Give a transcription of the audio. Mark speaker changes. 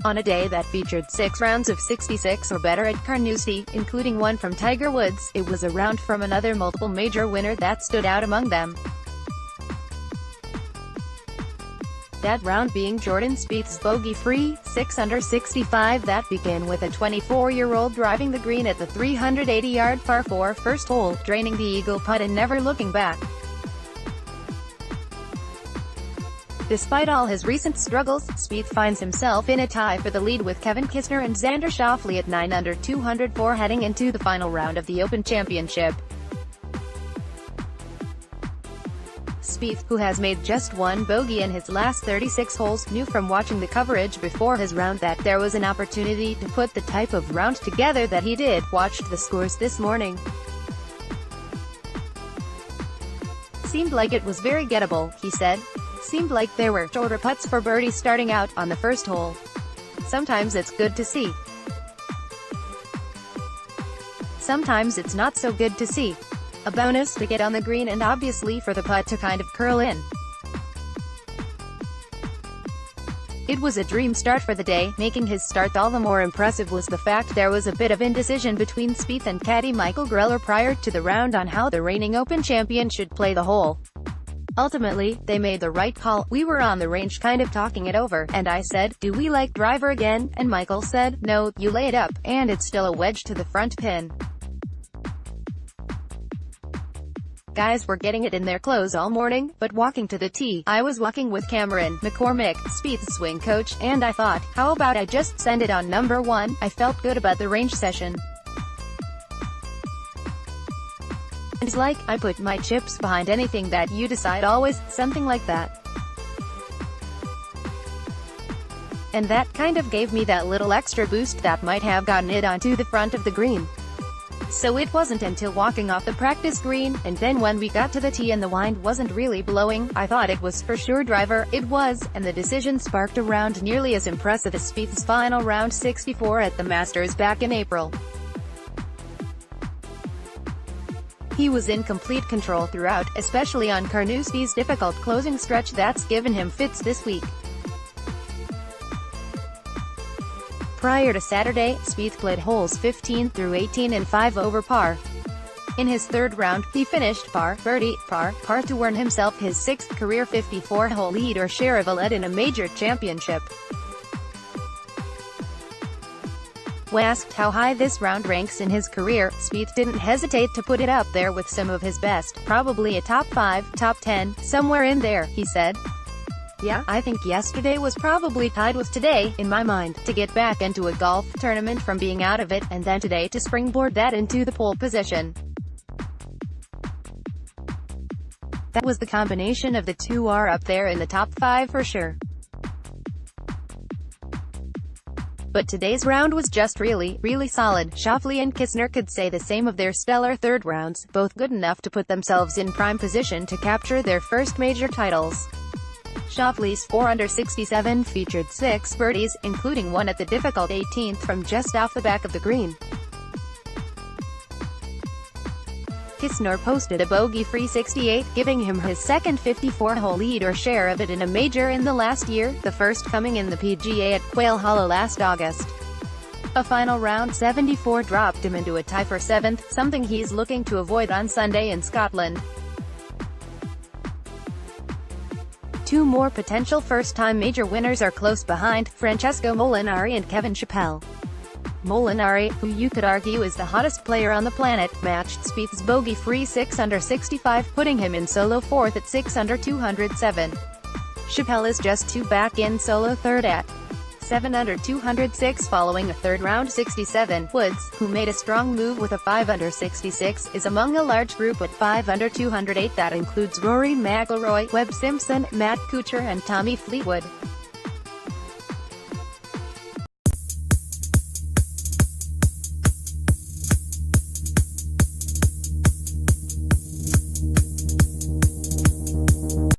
Speaker 1: On a day that featured 6 rounds of 66 or better at Carnoustie, including one from Tiger Woods, it was a round from another multiple major winner that stood out among them. That round being Jordan Spieth's bogey-free, 6-under 65 that began with a 24-year-old driving the green at the 380-yard par 4 first hole, draining the eagle putt and never looking back. Despite all his recent struggles, Spieth finds himself in a tie for the lead with Kevin Kisner and Xander Schauffele at 9-under 204 heading into the final round of the Open Championship. Spieth, who has made just one bogey in his last 36 holes, knew from watching the coverage before his round that there was an opportunity to put the type of round together that he did. Watched the scores this morning. Seemed like it was very gettable, he said. Seemed like there were shorter putts for birdie starting out on the first hole. Sometimes it's good to see. Sometimes it's not so good to see. A bonus to get on the green and obviously for the putt to kind of curl in. It was a dream start for the day. Making his start all the more impressive was the fact there was a bit of indecision between Spieth and caddy Michael Greller prior to the round on how the reigning Open champion should play the hole. Ultimately, they made the right call. We were on the range kind of talking it over, and I said, "Do we like driver again?" And Michael said, "No, you lay it up, and it's still a wedge to the front pin." Guys were getting it in their clothes all morning, but walking to the tee, I was walking with Cameron McCormick, Spieth's swing coach, and I thought, how about I just send it on number 1? I felt good about the range session. It's like, I put my chips behind anything that you decide, always, something like that. And that kind of gave me that little extra boost that might have gotten it onto the front of the green. So it wasn't until walking off the practice green, and then when we got to the tee and the wind wasn't really blowing, I thought it was for sure driver. It was, and the decision sparked a round nearly as impressive as Spieth's final round 64 at the Masters back in April. He was in complete control throughout, especially on Carnoustie's difficult closing stretch that's given him fits this week. Prior to Saturday, Spieth played holes 15 through 18 in 5 over par. In his third round, he finished par, birdie, par to earn himself his 6th career 54-hole lead or share of a lead in a major championship. When asked how high this round ranks in his career, Spieth didn't hesitate to put it up there with some of his best, probably a top 5, top 10, somewhere in there, he said. Yeah, I think yesterday was probably tied with today, in my mind, to get back into a golf tournament from being out of it, and then today to springboard that into the pole position. That was the combination of the two are up there in the top 5 for sure. But today's round was just really solid. Schauffele and Kisner could say the same of their stellar third rounds, both good enough to put themselves in prime position to capture their first major titles. Schauffele's 4-under 67 featured 6 birdies, including one at the difficult 18th from just off the back of the green. Kisner posted a bogey-free 68, giving him his second 54-hole lead or share of it in a major in the last year, the first coming in the PGA at Quail Hollow last August. A final round 74 dropped him into a tie for 7th, something he's looking to avoid on Sunday in Scotland. 2 more potential first-time major winners are close behind, Francesco Molinari and Kevin Schauffele. Molinari, who you could argue is the hottest player on the planet, matched Spieth's bogey-free 6-under 65, putting him in solo 4th at 6-under 207. Schauffele is just 2 back in solo 3rd at 7-under 206 following a third round 67. Woods, who made a strong move with a 5-under 66, is among a large group at 5-under 208 that includes Rory McIlroy, Webb Simpson, Matt Kuchar and Tommy Fleetwood.